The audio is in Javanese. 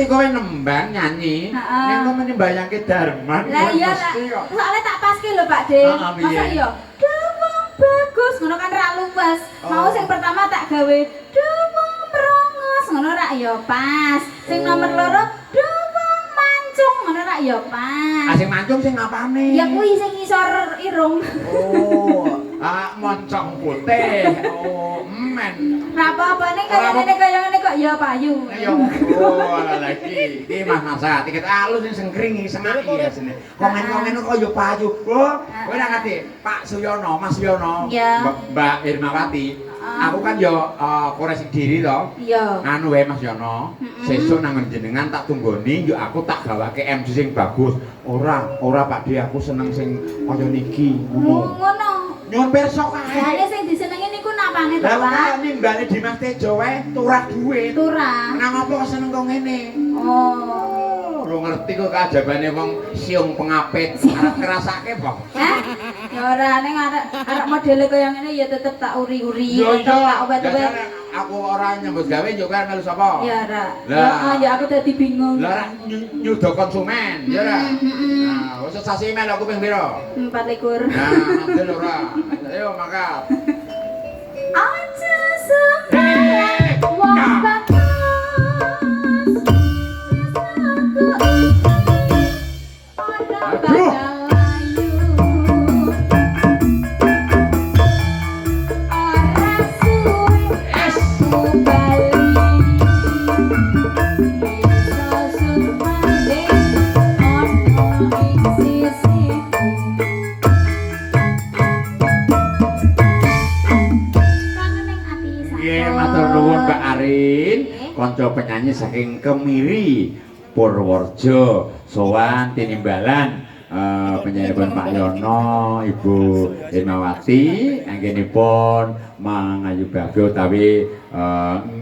Kowe nembang nyanyi, ning kok menyembayangke Darman. Lah iya lah. Soale tak paske lho Pak De. Masa iya? Demong bagus ngono kan ra luwes. Mau sing pertama tak gawe demong merongos ngono ra ya pas. Sing nomor loro demong mancung ngono ra ya pas. Sing mancung sing apane? Ya kuwi sing ngisor irung. Oh, moncong putih. Oh, men. Ra apa-apa ning kaya ngene kok ya payu. Ya oh lagi. Iki Mas Nasa, tiket alus sing sengkring sengaki ya sini. Komen-komen kok ya payu. Oh, kowe ora ngerti Pak Suyono, Mas Suyono, Mbak Irmawati. Aku kan ya koresi diri to. Iya. Anu wae Mas Yono. Sesuk nang jenengan tak tunggoni yo aku tak gawake MC sing bagus. Ora Pak De, aku seneng sing kaya niki. Ngono. Nyuwun pirsa kae. Jane sing disenengi niku napane to, Pak? Lah nimbane Dimas Tejo wae turah duit. Turah. Nang apa kok seneng kok ngene? Oh. Ora ngerti kok kajabane wong siung pengapit. Arep ngrasake, Bang. Hah? Ya ora ning arek modele kaya ngene ya tetep tak uri-uri, tetep tak obet-obet. Aku ora nyambut gawe yo kan melu sapa? Ya ora. Heeh, ya aku dadi bingung. Lah nyuda konsumen, ya ora. Nah, wis sasi melu aku ping pira? 24. Nah, nanti ora. Ayo mangkat. Aja sembarang wong bagus. Aduh. Konco penyanyi saking Kemiri Purworejo sowan tinimbalan penyanyi Pak Yono, Ibu Irmawati anggenipun mangayu bagyo utawi